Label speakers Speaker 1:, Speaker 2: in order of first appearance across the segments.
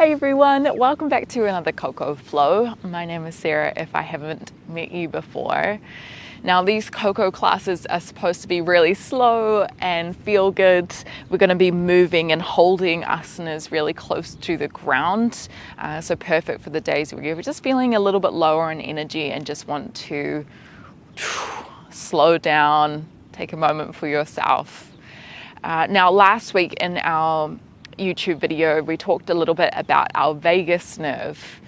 Speaker 1: Hey everyone, welcome back to another Coco Flow. My name is Sarah if I haven't met you before. Now these Coco classes are supposed to be really slow and feel good. We're going to be moving and holding asanas really close to the ground. So perfect for the days where you're just feeling a little bit lower in energy and just want to slow down, take a moment for yourself. Now last week in our YouTube video, we talked a little bit about our vagus nerve.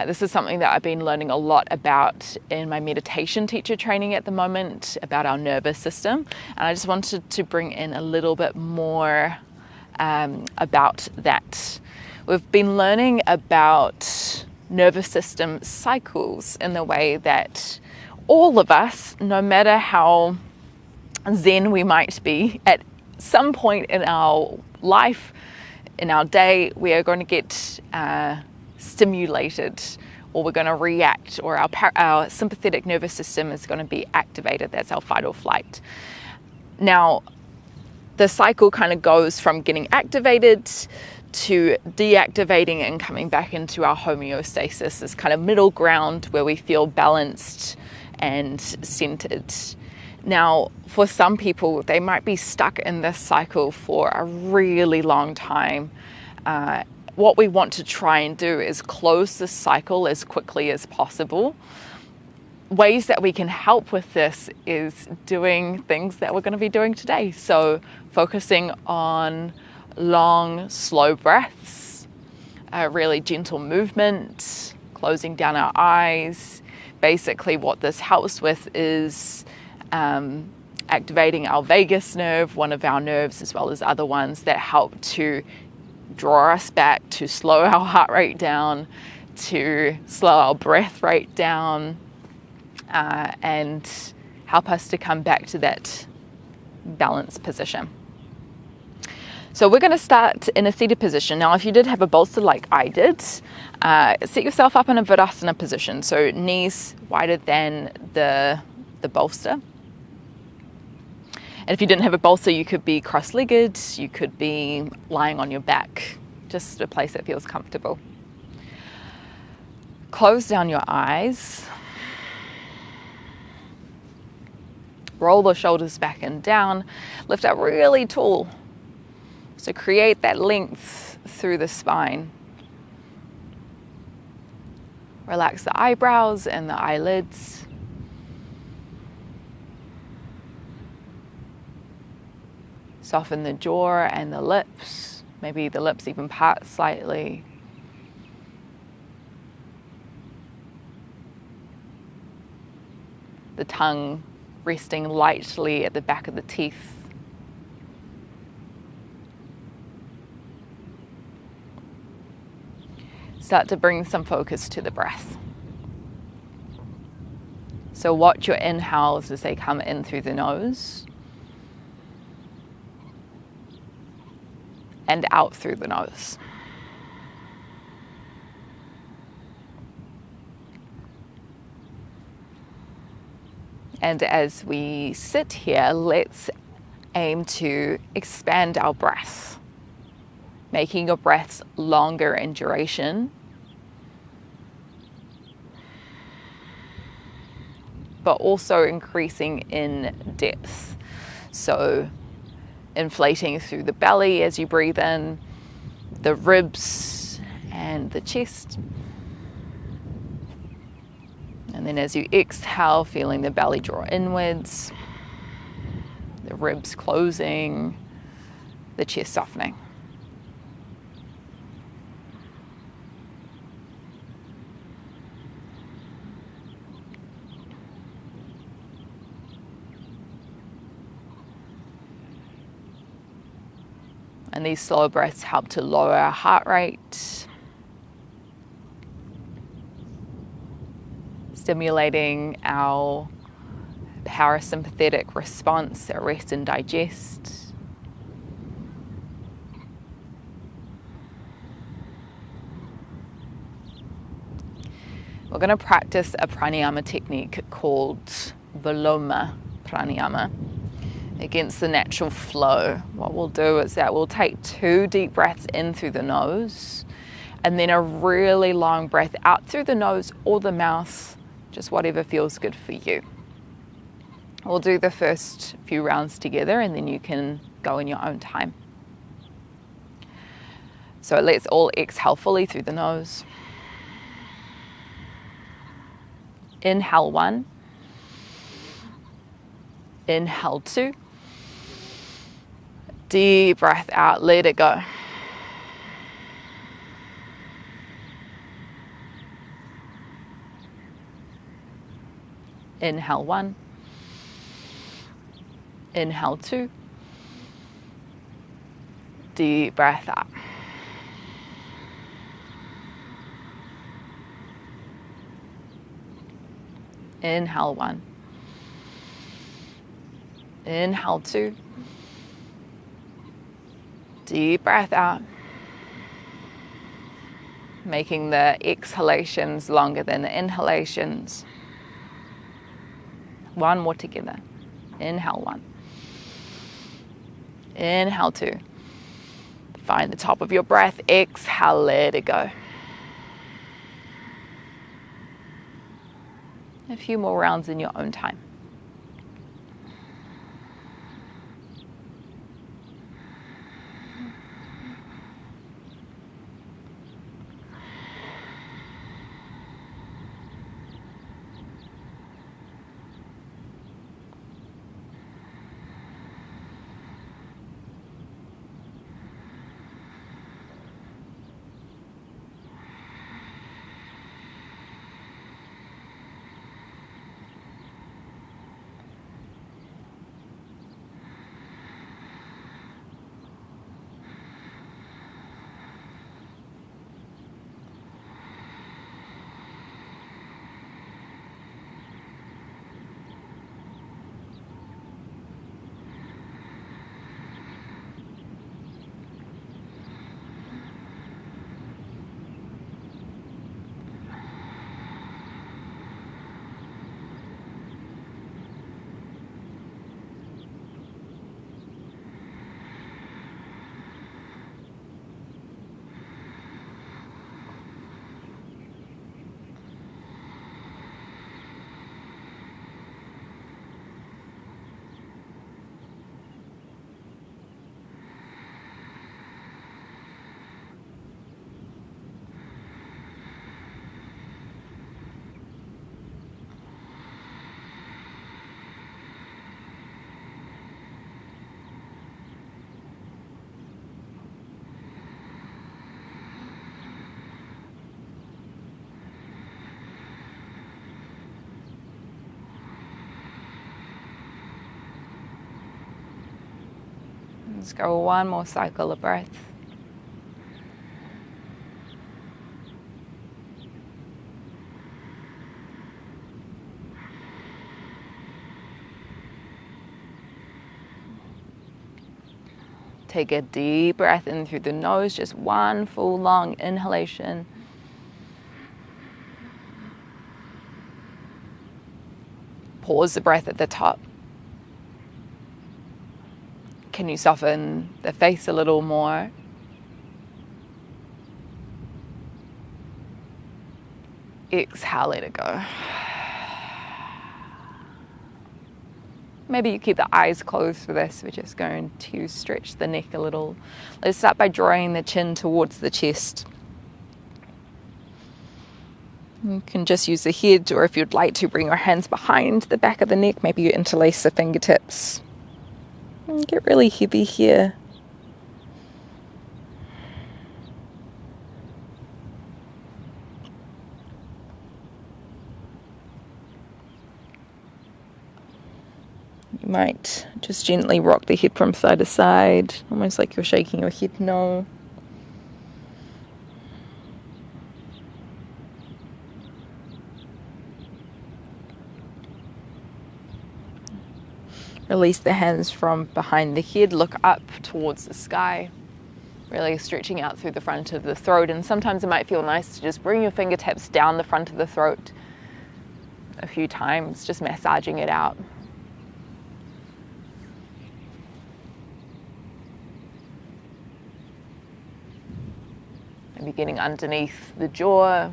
Speaker 1: This is something that I've been learning a lot about in my meditation teacher training at the moment, about our nervous system. And I just wanted to bring in a little bit more about that. We've been learning about nervous system cycles in the way that all of us, no matter how zen we might be, at some point in our life, in our day, we are going to get stimulated, or we're going to react, or our sympathetic nervous system is going to be activated. That's our fight or flight. Now, the cycle kind of goes from getting activated to deactivating and coming back into our homeostasis, this kind of middle ground where we feel balanced and centered. Now, for some people, they might be stuck in this cycle for a really long time. What we want to try and do is close this cycle as quickly as possible. Ways that we can help with this is doing things that we're going to be doing today. So focusing on long, slow breaths, really gentle movement, closing down our eyes. Basically what this helps with is activating our vagus nerve, one of our nerves, as well as other ones that help to draw us back, to slow our heart rate down, to slow our breath rate down, and help us to come back to that balanced position. So we're going to start in a seated position. Now, if you did have a bolster like I did, set yourself up in a Virasana position. So knees wider than the bolster. And if you didn't have a bolster, you could be cross-legged, you could be lying on your back, just a place that feels comfortable. Close down your eyes. Roll the shoulders back and down. Lift up really tall. So create that length through the spine. Relax the eyebrows and the eyelids. Soften the jaw and the lips. Maybe the lips even part slightly. The tongue resting lightly at the back of the teeth. Start to bring some focus to the breath. So watch your inhales as they come in through the nose and out through the nose. And as we sit here, let's aim to expand our breath, making your breaths longer in duration, but also increasing in depth. So inflating through the belly as you breathe in, the ribs and the chest. And then as you exhale, feeling the belly draw inwards, the ribs closing, the chest softening. And these slow breaths help to lower our heart rate, stimulating our parasympathetic response, our rest and digest. We're going to practice a pranayama technique called Voma pranayama against the natural flow. What we'll do is that we'll take 2 deep breaths in through the nose And then a really long breath out through the nose or the mouth, just whatever feels good for you. We'll do the first few rounds together and then you can go in your own time. So let's all exhale fully through the nose. Inhale 1. Inhale 2. Deep breath out, let it go. Inhale 1. Inhale 2. Deep breath out. Inhale 1. Inhale 2. Deep breath out. Making the exhalations longer than the inhalations. One more together. Inhale 1. Inhale 2. Find the top of your breath. Exhale, let it go. A few more rounds in your own time. Let's go one more cycle of breath. Take a deep breath in through the nose, just one full long inhalation. Pause the breath at the top. Can you soften the face a little more? Exhale, let it go. Maybe you keep the eyes closed for this. We're just going to stretch the neck a little. Let's start by drawing the chin towards the chest. You can just use the head, or if you'd like to, bring your hands behind the back of the neck. Maybe you interlace the fingertips. And get really heavy here. You might just gently rock the head from side to side, almost like you're shaking your head no. Release the hands from behind the head, look up towards the sky, really stretching out through the front of the throat. And sometimes it might feel nice to just bring your fingertips down the front of the throat a few times, just massaging it out. Maybe Maybe getting underneath the jaw.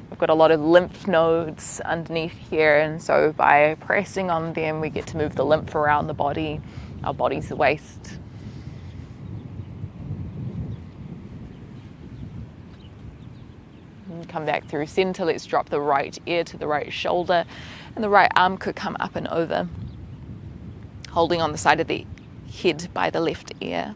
Speaker 1: We've got a lot of lymph nodes underneath here, and so by pressing on them, we get to move the lymph around the body. Our body's the waste. And come back through center. Let's drop the right ear to the right shoulder, and the right arm could come up and over, holding on the side of the head by the left ear.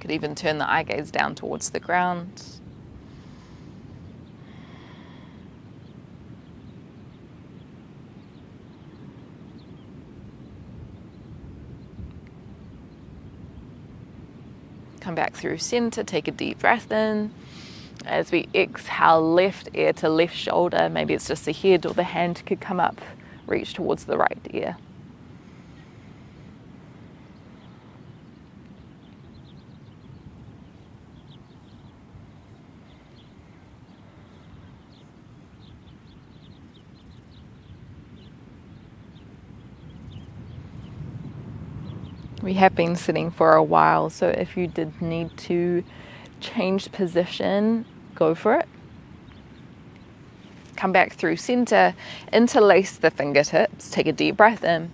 Speaker 1: Could even turn the eye gaze down towards the ground. Come back through center, take a deep breath in. As we exhale, left ear to left shoulder, maybe it's just the head or the hand could come up, reach towards the right ear. We have been sitting for a while, so if you did need to change position, go for it. Come back through center, interlace the fingertips, take a deep breath in.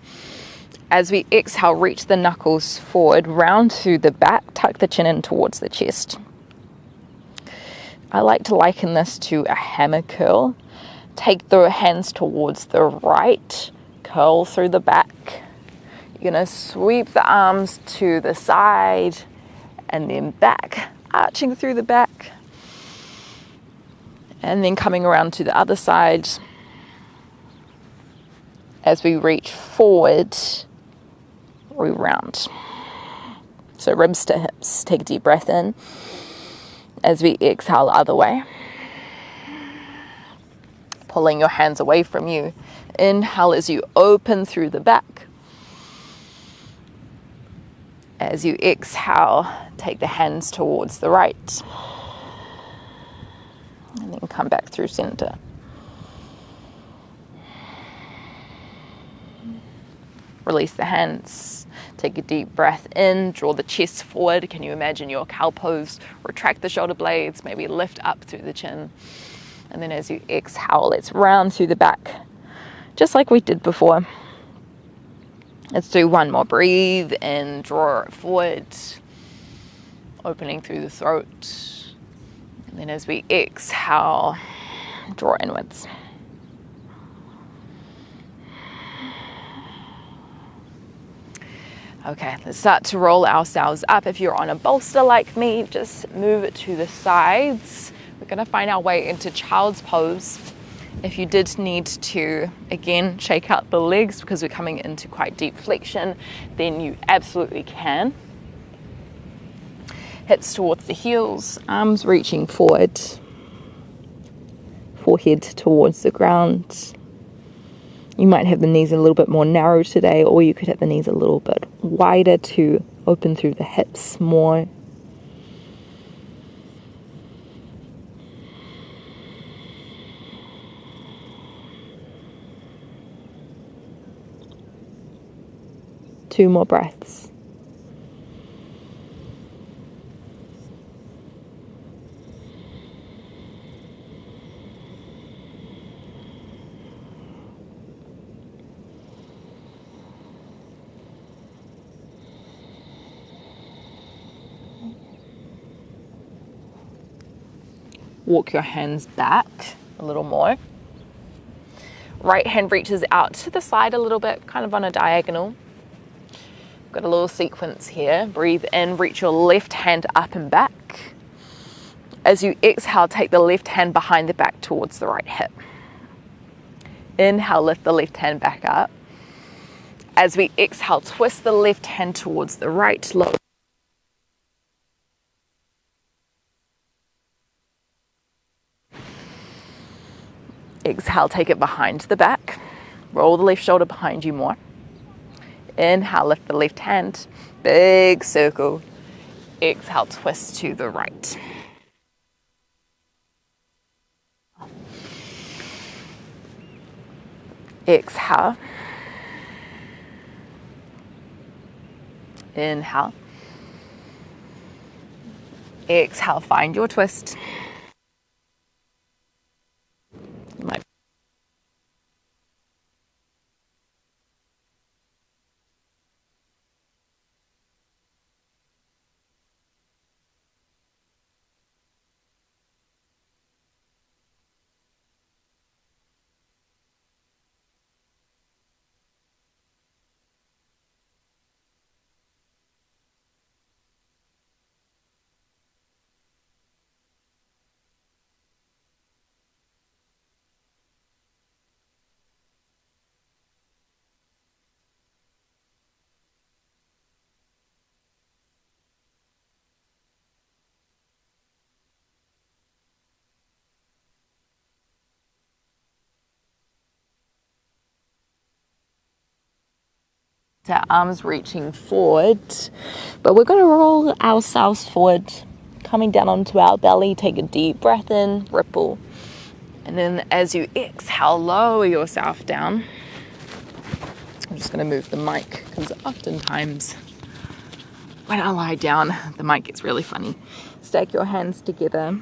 Speaker 1: As we exhale, reach the knuckles forward, round through the back, tuck the chin in towards the chest. I like to liken this to a hammer curl. Take the hands towards the right, curl through the back. You're going to sweep the arms to the side and then back, arching through the back. And then coming around to the other side. As we reach forward, we round. So ribs to hips, take a deep breath in. As we exhale the other way. Pulling your hands away from you. Inhale as you open through the back. As you exhale, take the hands towards the right. And then come back through center. Release the hands. Take a deep breath in, draw the chest forward. Can you imagine your cow pose? Retract the shoulder blades, maybe lift up through the chin. And then as you exhale, let's round through the back, just like we did before. Let's do one more. Breathe in, draw it forward, opening through the throat. And then as we exhale, draw inwards. Okay, let's start to roll ourselves up. If you're on a bolster like me, just move it to the sides. We're going to find our way into child's pose. If you did need to, again, shake out the legs because we're coming into quite deep flexion, then you absolutely can. Hips towards the heels, arms reaching forward, forehead towards the ground. You might have the knees a little bit more narrow today, or you could have the knees a little bit wider to open through the hips more. Two more breaths. Walk your hands back a little more. Right hand reaches out to the side a little bit, kind of on a diagonal. Got a little sequence here. Breathe in, reach your left hand up and back. As you exhale, take the left hand behind the back towards the right hip. Inhale, lift the left hand back up. As we exhale, twist the left hand towards the right low. Exhale, take it behind the back. Roll the left shoulder behind you more. Inhale, lift the left hand, big circle. Exhale, twist to the right. Exhale. Inhale. Exhale, find your twist. You might our arms reaching forward, but we're going to roll ourselves forward, coming down onto our belly. Take a deep breath in, ripple, and then as you exhale, lower yourself down. I'm just going to move the mic because oftentimes when I lie down the mic gets really funny. Stack your hands together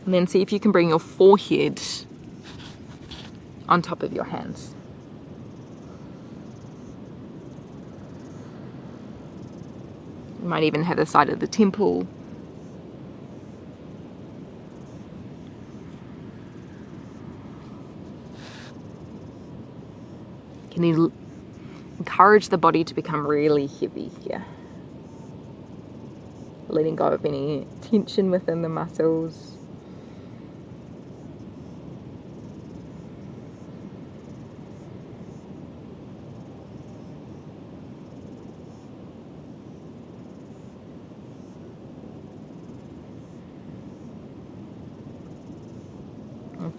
Speaker 1: and then see if you can bring your forehead on top of your hands. You might even have the side of the temple. Can you encourage the body to become really heavy here? Letting go of any tension within the muscles.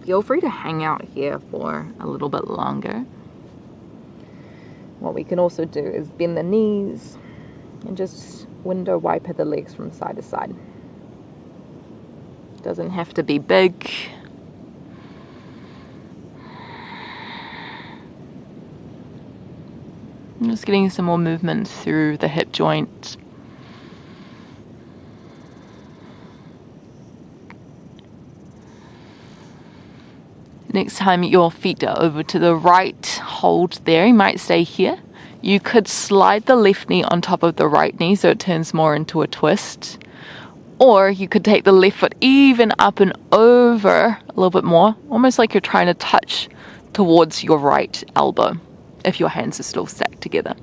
Speaker 1: Feel free to hang out here for a little bit longer. What we can also do is bend the knees and just window wiper the legs from side to side. Doesn't have to be big. I'm just getting some more movement through the hip joint. Next time your feet are over to the right, hold there. You might stay here. You could slide the left knee on top of the right knee so it turns more into a twist. Or you could take the left foot even up and over a little bit more, almost like you're trying to touch towards your right elbow if your hands are still stacked together.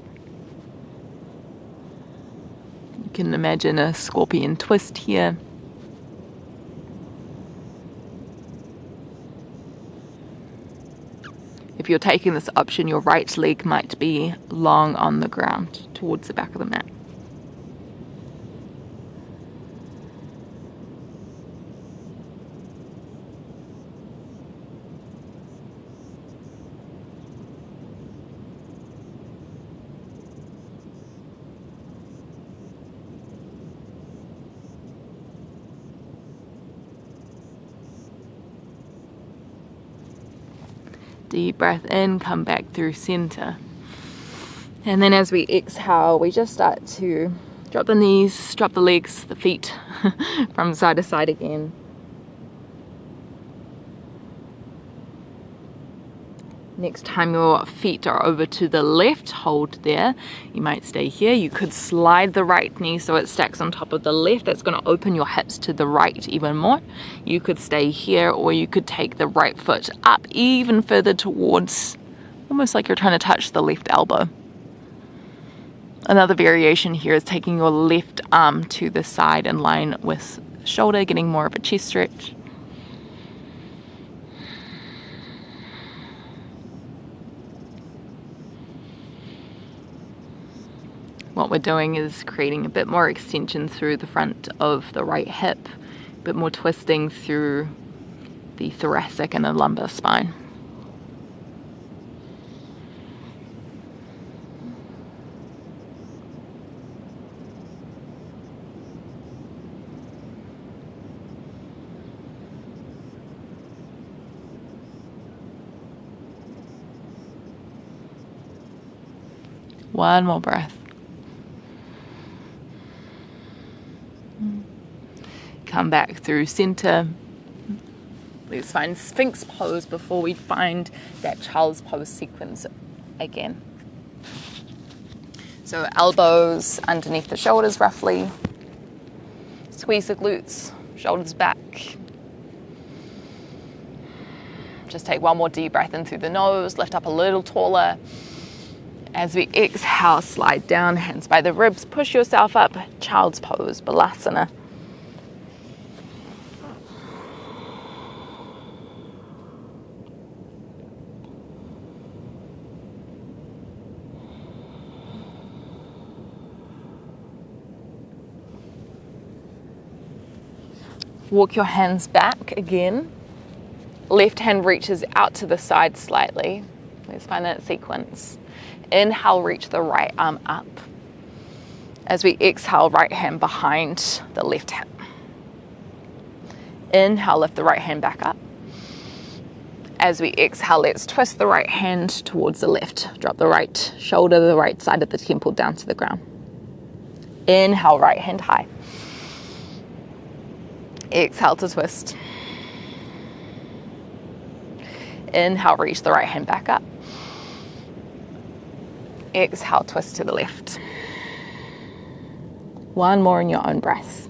Speaker 1: You can imagine a scorpion twist here. If you're taking this option, your right leg might be long on the ground towards the back of the mat. Deep breath in, come back through center. And then as we exhale, we just start to drop the knees, drop the legs, the feet from side to side again. Next time your feet are over to the left, hold there. You might stay here. You could slide the right knee so it stacks on top of the left. That's going to open your hips to the right even more. You could stay here, or you could take the right foot up even further towards, almost like you're trying to touch the left elbow. Another variation here is taking your left arm to the side in line with the shoulder, getting more of a chest stretch. What we're doing is creating a bit more extension through the front of the right hip, a bit more twisting through the thoracic and the lumbar spine. One more breath. Come back through center. Let's find Sphinx pose before we find that child's pose sequence again. So elbows underneath the shoulders roughly. Squeeze the glutes, shoulders back. Just take one more deep breath in through the nose, lift up a little taller. As we exhale, slide down, hands by the ribs, push yourself up, child's pose, balasana. Walk your hands back again. Left hand reaches out to the side slightly. Let's find that sequence. Inhale, reach the right arm up. As we exhale, right hand behind the left hip. Inhale, lift the right hand back up. As we exhale, let's twist the right hand towards the left. Drop the right shoulder, the right side of the temple down to the ground. Inhale, right hand high. Exhale to twist. Inhale, reach the right hand back up. Exhale, twist to the left. One more in your own breath.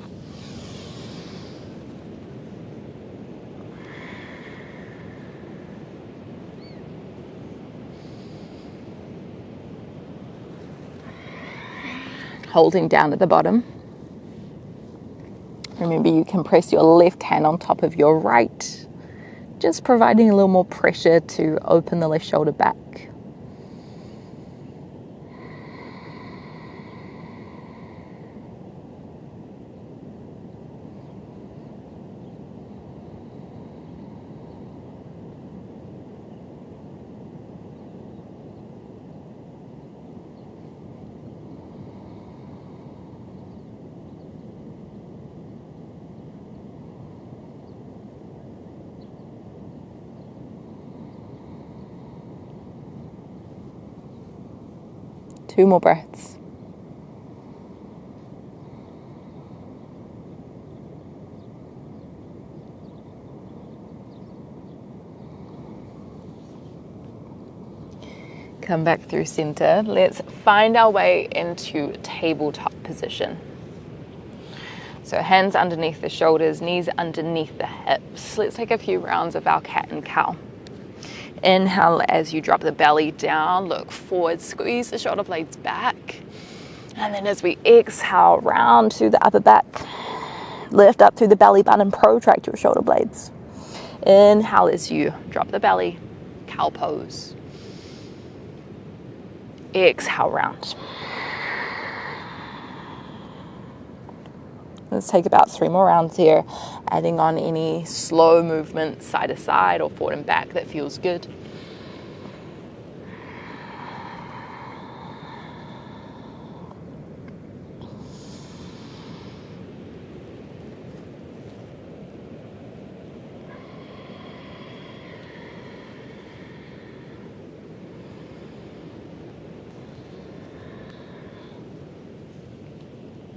Speaker 1: Holding down at the bottom. Remember, you can press your left hand on top of your right, just providing a little more pressure to open the left shoulder back. Two more breaths. Come back through center. Let's find our way into tabletop position. So hands underneath the shoulders, knees underneath the hips. Let's take a few rounds of our cat and cow. Inhale as you drop the belly down, look forward, squeeze the shoulder blades back. And then as we exhale, round to the upper back, lift up through the belly button, protract your shoulder blades. Inhale as you drop the belly, cow pose. Exhale, round. Let's take about 3 more rounds here, adding on any slow movement side to side or forward and back that feels good.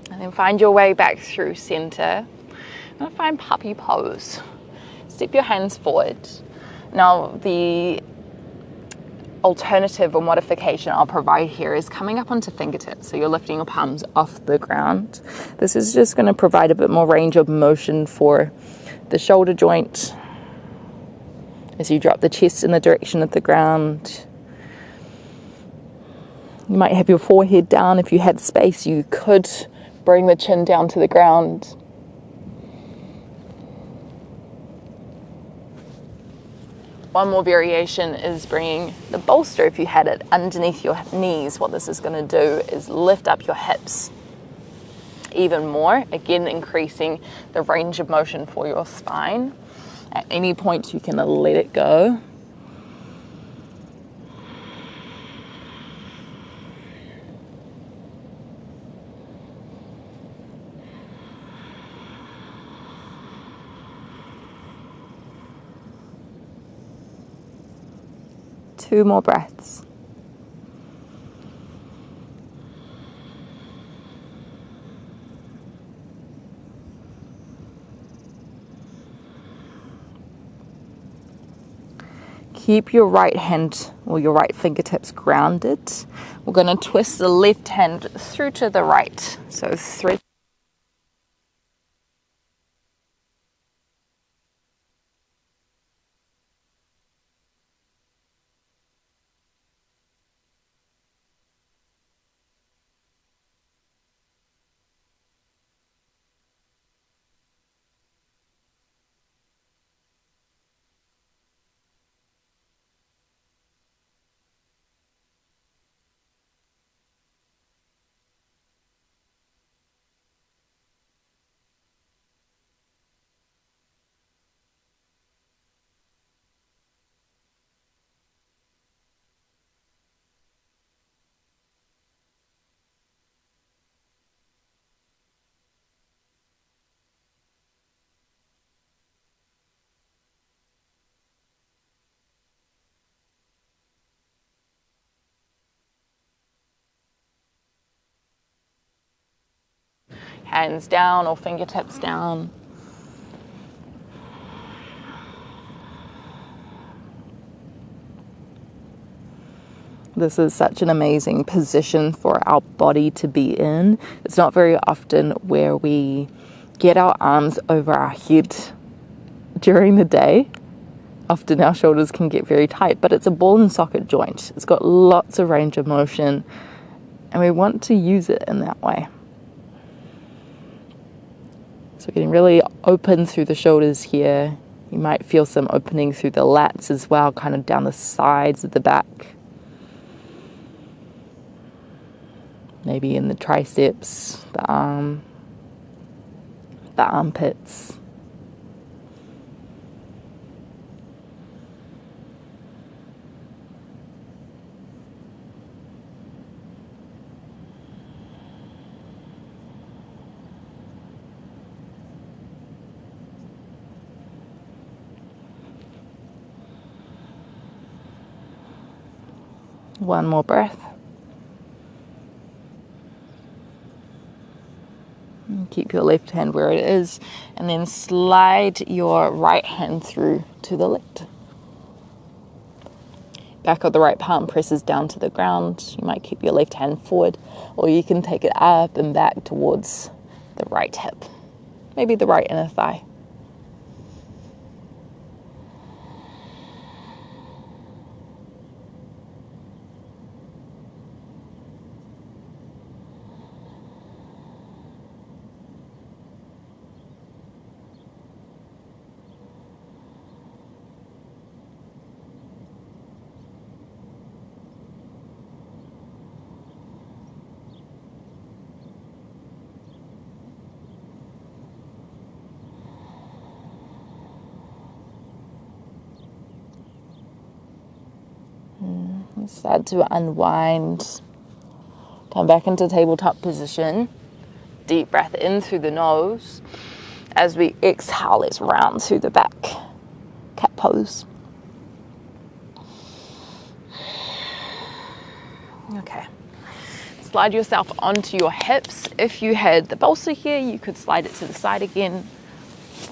Speaker 1: And then find your way back through center. And find puppy pose. Step your hands forward. Now the alternative or modification I'll provide here is coming up onto fingertips. So you're lifting your palms off the ground. This is just going to provide a bit more range of motion for the shoulder joint. As you drop the chest in the direction of the ground. You might have your forehead down. If you had space, you could bring the chin down to the ground. One more variation is bringing the bolster, if you had it, underneath your knees. What this is going to do is lift up your hips even more, again increasing the range of motion for your spine. At any point you can let it go. Two more breaths. Keep your right hand or your right fingertips grounded. We're going to twist the left hand through to the right. So thread. Hands down or fingertips down. This is such an amazing position for our body to be in. It's not very often where we get our arms over our head during the day. Often our shoulders can get very tight, but it's a ball and socket joint. It's got lots of range of motion, and we want to use it in that way. So getting really open through the shoulders here. You might feel some opening through the lats as well, kind of down the sides of the back. Maybe in the triceps, the arm, the armpits. One more breath. And keep your left hand where it is, and then slide your right hand through to the left. Back of the right palm presses down to the ground. You might keep your left hand forward, or you can take it up and back towards the right hip, maybe the right inner thigh. Start to unwind. Come back into tabletop position. Deep breath in through the nose. As we exhale, let's round through the back. Cat pose. Okay. Slide yourself onto your hips. If you had the bolster here, you could slide it to the side again.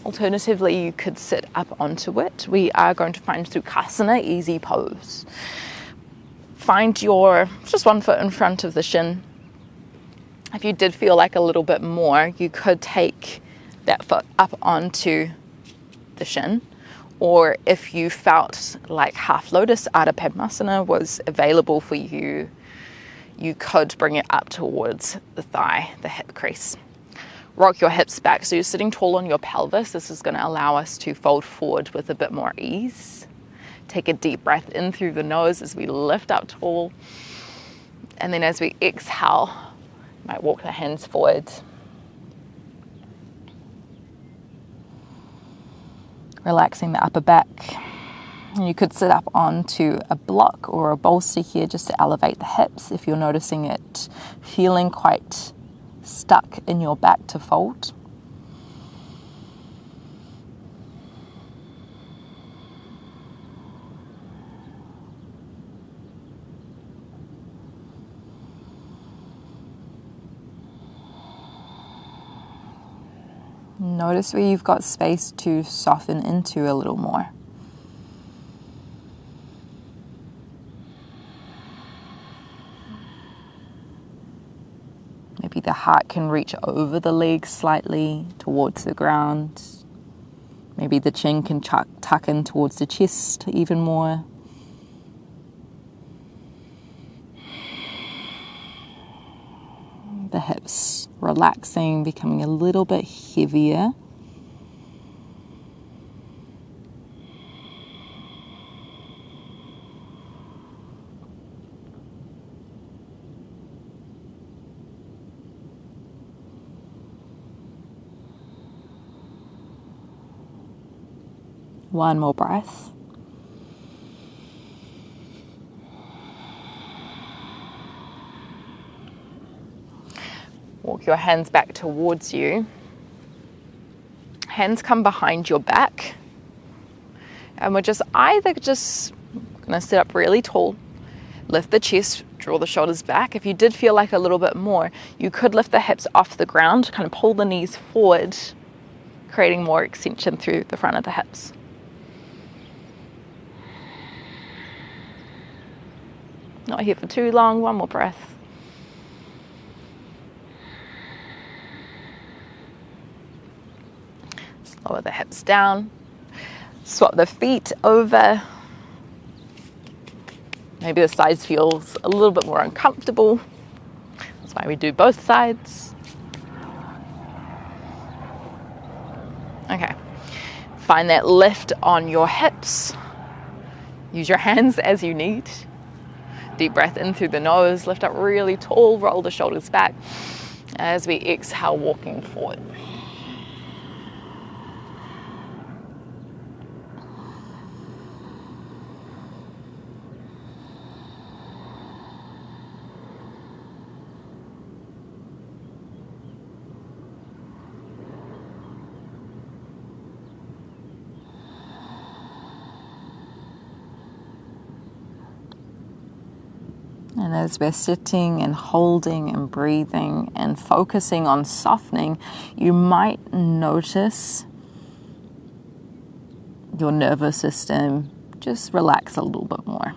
Speaker 1: Alternatively, you could sit up onto it. We are going to find Sukhasana, easy pose. Find just one foot in front of the shin. If you did feel like a little bit more, you could take that foot up onto the shin. Or if you felt like half lotus, Ardha Padmasana was available for you, you could bring it up towards the thigh, the hip crease. Rock your hips back so you're sitting tall on your pelvis. This is going to allow us to fold forward with a bit more ease. Take a deep breath in through the nose as we lift up tall. And then as we exhale, you might walk the hands forward. Relaxing the upper back. And you could sit up onto a block or a bolster here just to elevate the hips if you're noticing it feeling quite stuck in your back to fold. Notice where you've got space to soften into a little more. the heart can reach over the legs slightly towards the ground. Maybe the chin can tuck in towards the chest even more. The hips relaxing, becoming a little bit heavier. One more breath. Walk your hands back towards you. Hands come behind your back. And we're just going to sit up really tall. Lift the chest, draw the shoulders back. If you did feel like a little bit more, you could lift the hips off the ground, kind of pull the knees forward, creating more extension through the front of the hips. Not here for too long. One more breath. Lower the hips down. Swap the feet over. Maybe the sides feels a little bit more uncomfortable. That's why we do both sides. Okay. Find that lift on your hips. Use your hands as you need. Deep breath in through the nose, lift up really tall, roll the shoulders back as we exhale, walking forward. And as we're sitting and holding and breathing and focusing on softening, you might notice your nervous system just relax a little bit more.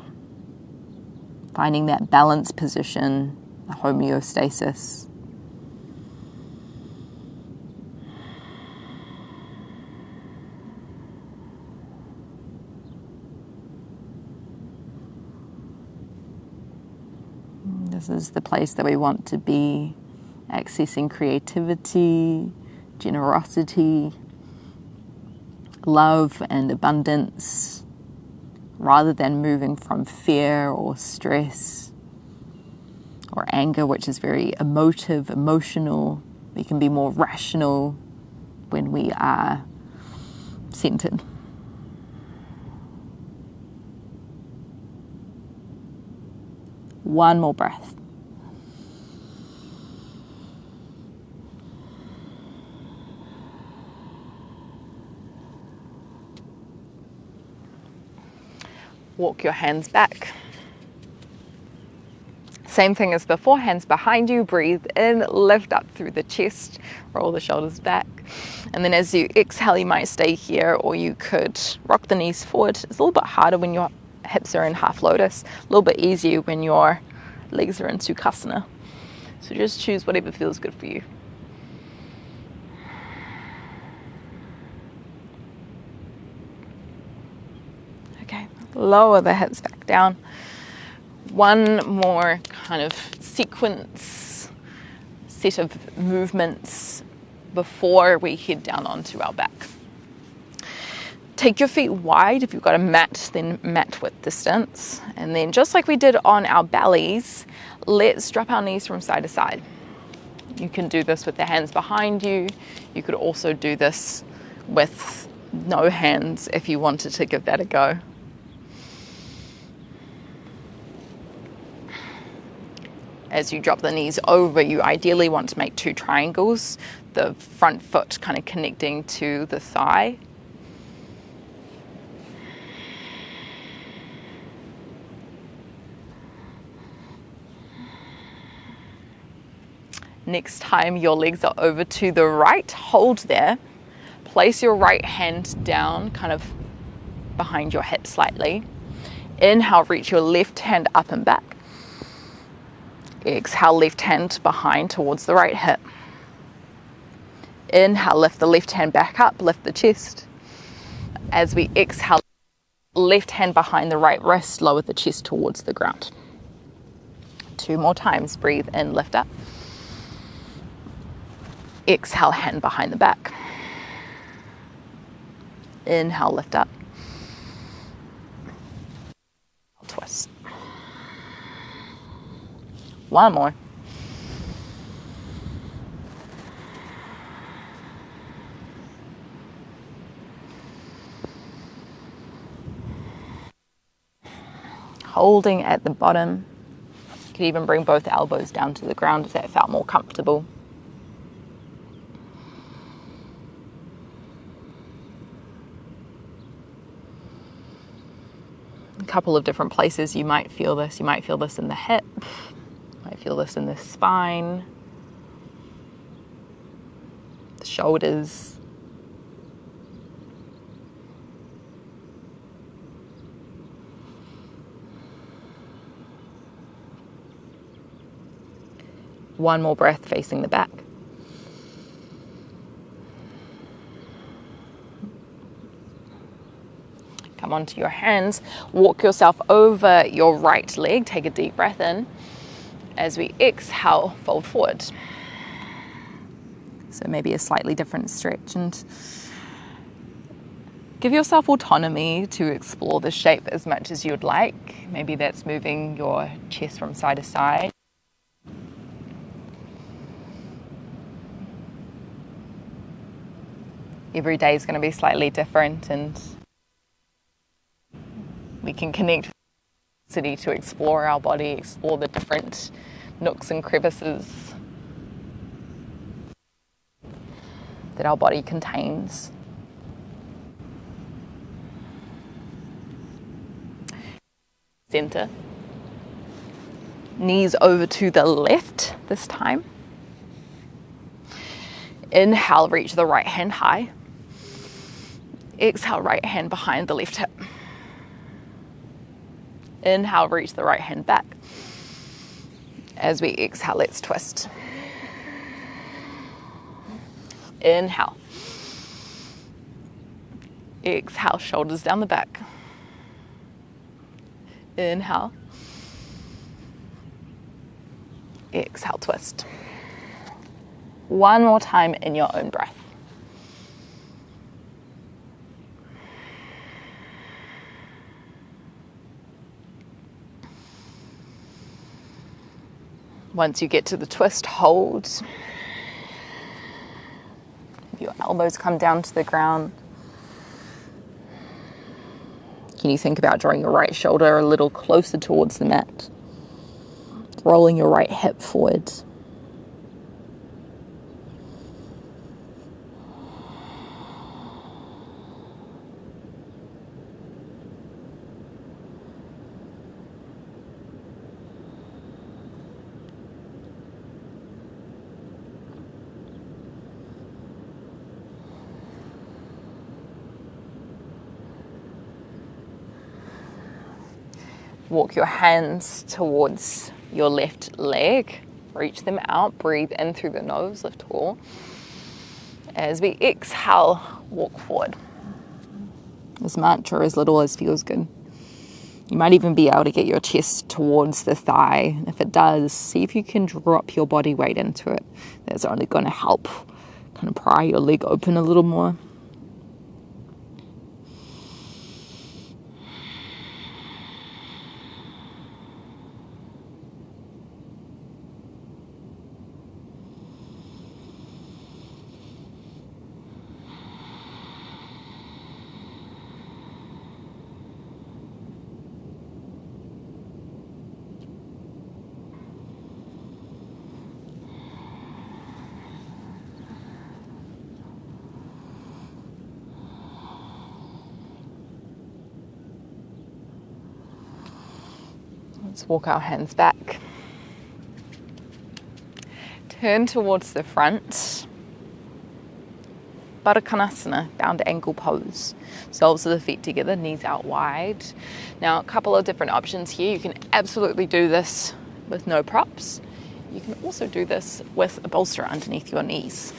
Speaker 1: Finding that balanced position, the homeostasis. This is the place that we want to be, accessing creativity, generosity, love and abundance, rather than moving from fear or stress or anger, which is very emotional. We can be more rational when we are centered. One more breath. Walk your hands back. Same thing as before, hands behind you, breathe in, lift up through the chest, roll the shoulders back. And then as you exhale, you might stay here, or you could rock the knees forward. It's a little bit harder when your hips are in half lotus, a little bit easier when your legs are in Sukhasana. So just choose whatever feels good for you. Okay, lower the hips back down. One more kind of sequence, set of movements before we head down onto our back. Take your feet wide. If you've got a mat, then mat width distance. And then just like we did on our bellies, let's drop our knees from side to side. You can do this with the hands behind you. You could also do this with no hands if you wanted to give that a go. As you drop the knees over, you ideally want to make two triangles, the front foot kind of connecting to the thigh. Next time your legs are over to the right, hold there. Place your right hand down, kind of behind your hip slightly. Inhale, reach your left hand up and back. Exhale, left hand behind towards the right hip. Inhale, lift the left hand back up, lift the chest. As we exhale, left hand behind the right wrist, lower the chest towards the ground. 2 more times. Breathe in, lift up. Exhale, hand behind the back. Inhale, lift up. Twist. 1 more. Holding at the bottom. You could even bring both elbows down to the ground if that felt more comfortable. A couple of different places you might feel this. You might feel this in the hip. You might feel this in the spine, the shoulders. One more breath facing the back. Come onto your hands. Walk yourself over your right leg. Take a deep breath in. As we exhale, fold forward. So maybe a slightly different stretch, and give yourself autonomy to explore the shape as much as you would like. Maybe that's moving your chest from side to side. Every day is going to be slightly different, and we can connect to explore our body, explore the different nooks and crevices that our body contains. Center. Knees over to the left this time. Inhale, reach the right hand high. Exhale, right hand behind the left hip. Inhale, reach the right hand back. As we exhale, let's twist. Inhale. Exhale, shoulders down the back. Inhale. Exhale, twist. 1 more time in your own breath. Once you get to the twist, hold. Your elbows come down to the ground. Can you think about drawing your right shoulder a little closer towards the mat? Rolling your right hip forward. Walk your hands towards your left leg. Reach them out. Breathe in through the nose. Lift tall. As we exhale, walk forward. As much or as little as feels good. You might even be able to get your chest towards the thigh. If it does, see if you can drop your body weight into it. That's only going to help kind of pry your leg open a little more. Let's walk our hands back. Turn towards the front. Baddha, bound ankle pose. Soles of the feet together, knees out wide. Now, a couple of different options here. You can absolutely do this with no props. You can also do this with a bolster underneath your knees.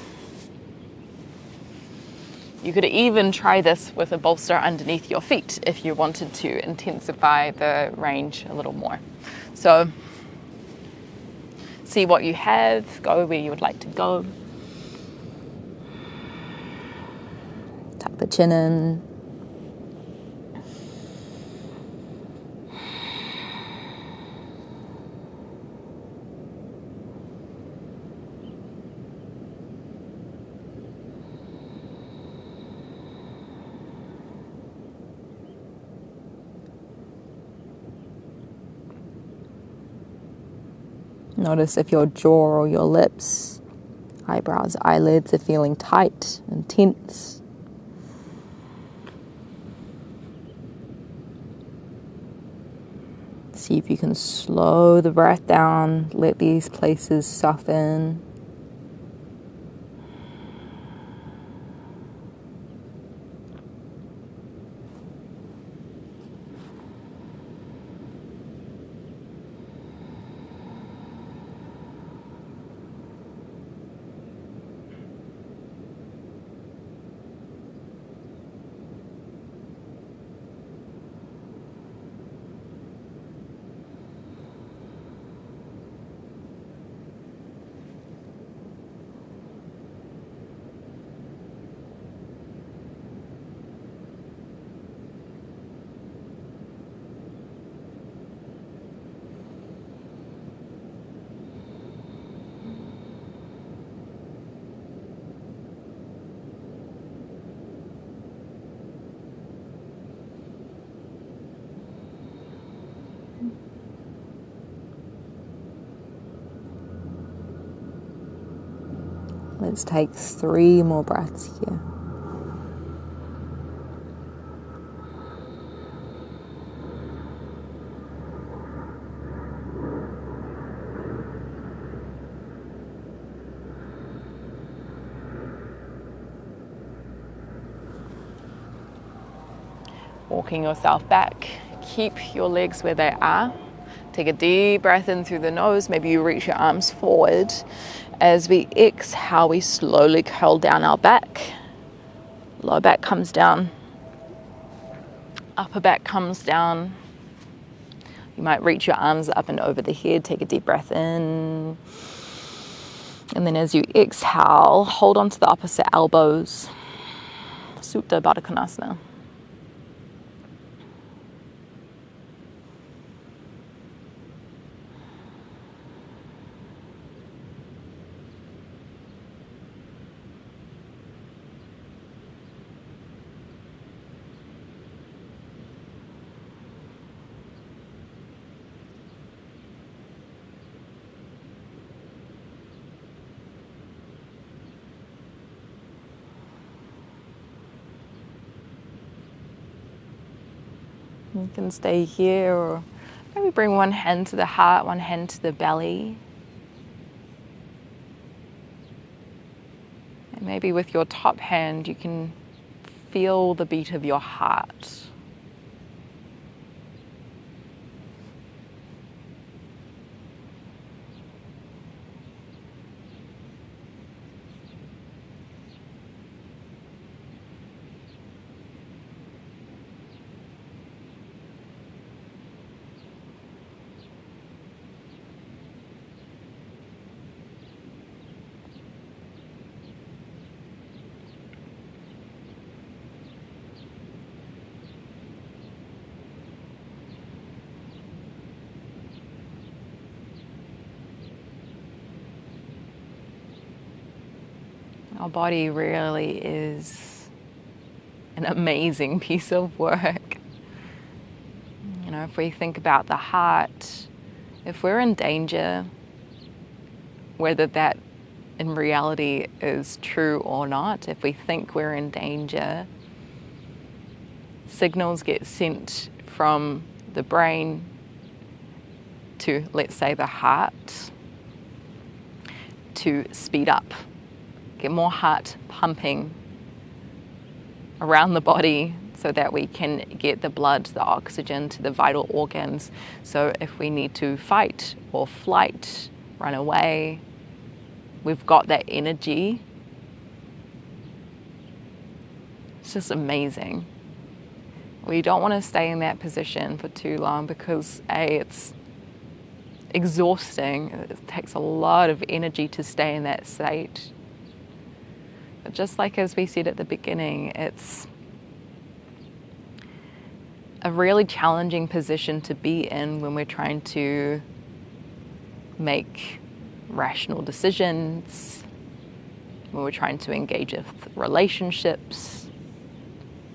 Speaker 1: You could even try this with a bolster underneath your feet if you wanted to intensify the range a little more. So see what you have, go where you would like to go. Tuck the chin in. Notice if your jaw or your lips, eyebrows, eyelids are feeling tight and tense. See if you can slow the breath down, let these places soften. Let's take 3 more breaths here. Walking yourself back, keep your legs where they are. Take a deep breath in through the nose. Maybe you reach your arms forward. As we exhale, we slowly curl down our back. Lower back comes down. Upper back comes down. You might reach your arms up and over the head. Take a deep breath in. And then as you exhale, hold on to the opposite elbows. Supta Baddha Konasana. You can stay here, or maybe bring one hand to the heart, one hand to the belly. And maybe with your top hand, you can feel the beat of your heart. Our body really is an amazing piece of work. You know, if we think about the heart, if we're in danger, whether that in reality is true or not, if we think we're in danger, signals get sent from the brain to, let's say, the heart to speed up. Get more heart pumping around the body so that we can get the blood, the oxygen to the vital organs. So if we need to fight or flight run away. We've got that energy. It's just amazing. We don't want to stay in that position for too long because it's exhausting. It takes a lot of energy to stay in that state. But just like as we said at the beginning, it's a really challenging position to be in when we're trying to make rational decisions, when we're trying to engage with relationships,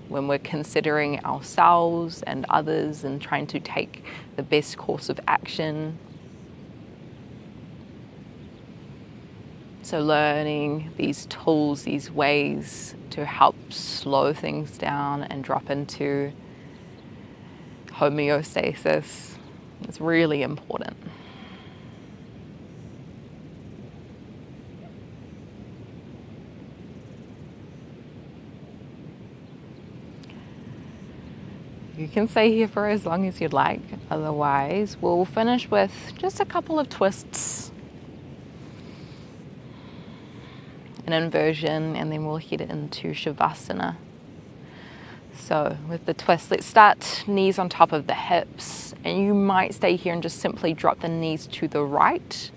Speaker 1: when we're considering ourselves and others and trying to take the best course of action. So learning these tools, these ways to help slow things down and drop into homeostasis is really important. You can stay here for as long as you'd like. Otherwise, we'll finish with just a couple of twists, an inversion, and then we'll head into Savasana. So with the twist, let's start knees on top of the hips, and you might stay here and just simply drop the knees to the right.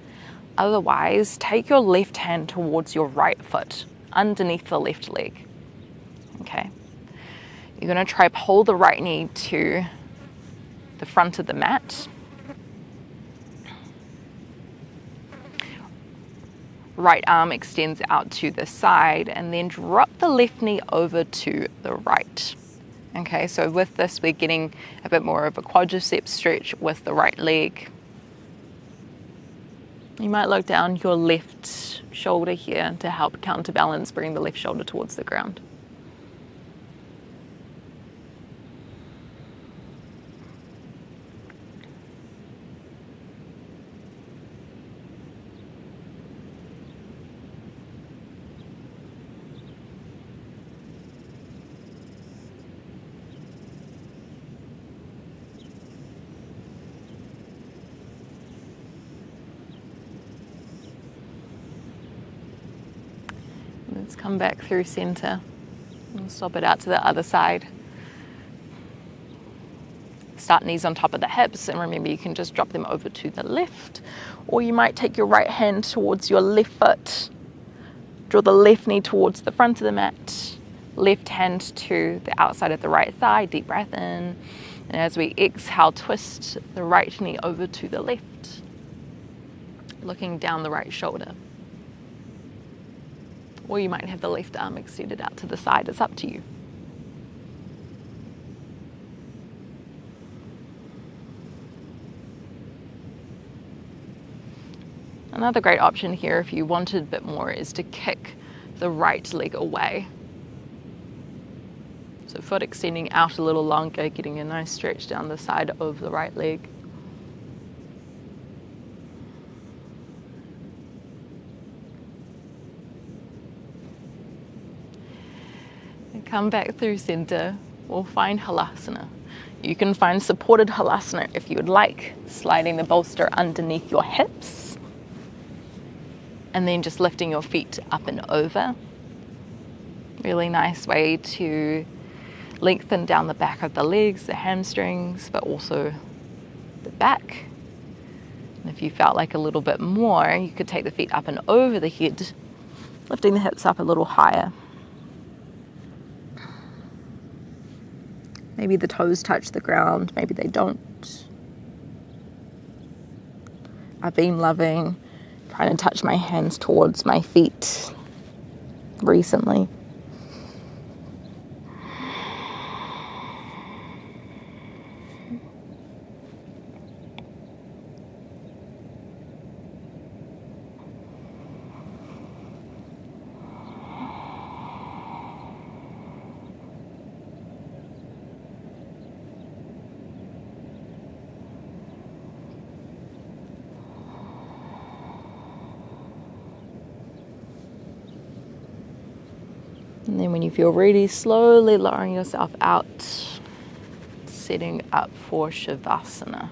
Speaker 1: Otherwise, take your left hand towards your right foot, underneath the left leg. Okay. You're going to try pull the right knee to the front of the mat. Right arm extends out to the side, and then drop the left knee over to the right. Okay, so with this, we're getting a bit more of a quadricep stretch with the right leg. You might look down your left shoulder here to help counterbalance, bring the left shoulder towards the ground. Let's come back through center and swap it out to the other side. Start knees on top of the hips, and remember you can just drop them over to the left, or you might take your right hand towards your left foot, draw the left knee towards the front of the mat, left hand to the outside of the right thigh, deep breath in, and as we exhale, twist the right knee over to the left, looking down the right shoulder. Or you might have the left arm extended out to the side. It's up to you. Another great option here, if you wanted a bit more, is to kick the right leg away. So foot extending out a little longer, getting a nice stretch down the side of the right leg. Come back through center. We'll find Halasana. You can find supported Halasana if you would like, sliding the bolster underneath your hips and then just lifting your feet up and over. Really nice way to lengthen down the back of the legs, the hamstrings, but also the back. And if you felt like a little bit more, you could take the feet up and over the head, lifting the hips up a little higher. Maybe the toes touch the ground, maybe they don't. I've been loving trying to touch my hands towards my feet recently. And then when you feel ready, slowly lowering yourself out, setting up for Savasana.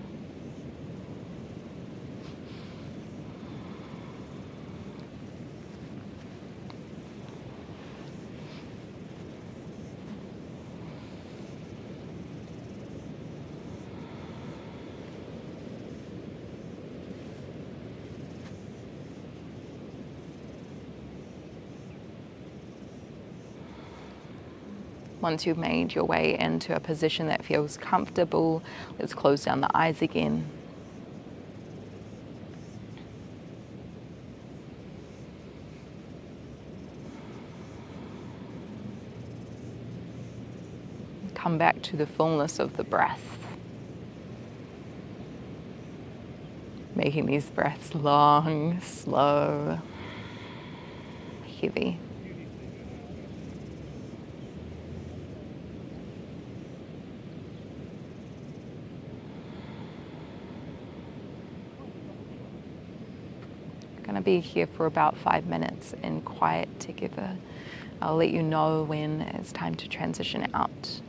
Speaker 1: once you've made your way into a position that feels comfortable, let's close down the eyes again. Come back to the fullness of the breath. Making these breaths long, slow, heavy. Going to be here for about 5 minutes in quiet together. I'll let you know when it's time to transition out.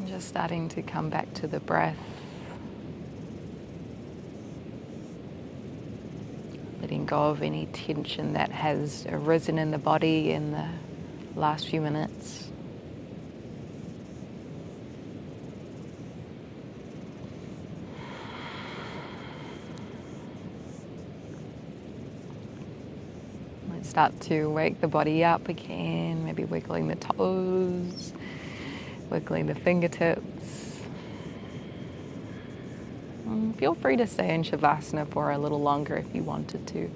Speaker 1: Just starting to come back to the breath. Letting go of any tension that has arisen in the body in the last few minutes. Might start to wake the body up again, maybe wiggling the toes, wiggling the fingertips. Feel free to stay in Savasana for a little longer if you wanted to.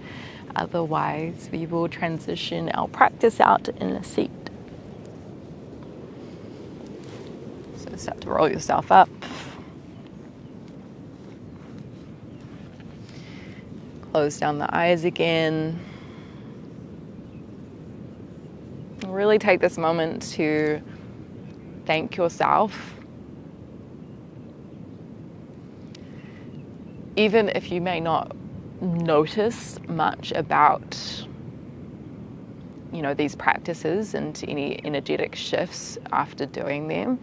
Speaker 1: Otherwise, we will transition our practice out in a seat. So start to roll yourself up. Close down the eyes again. Really take this moment to thank yourself. Even if you may not notice much about, these practices and any energetic shifts after doing them,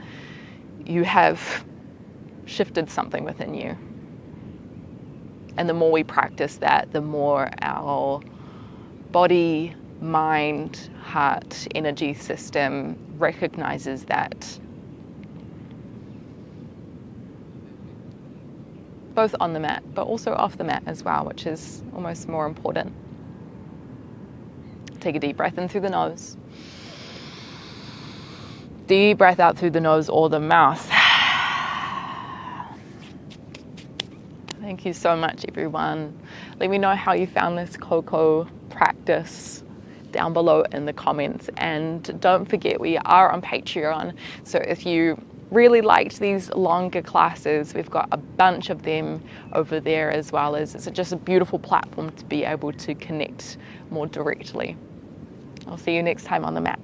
Speaker 1: you have shifted something within you. And the more we practice that, the more our body, mind, heart, energy system recognizes that. Both on the mat, but also off the mat as well, which is almost more important. Take a deep breath in through the nose. Deep breath out through the nose or the mouth. Thank you so much, everyone. Let me know how you found this Coco practice down below in the comments. And don't forget, we are on Patreon. So if you really liked these longer classes, we've got a bunch of them over there, as well as it's just a beautiful platform to be able to connect more directly. I'll see you next time on the mat.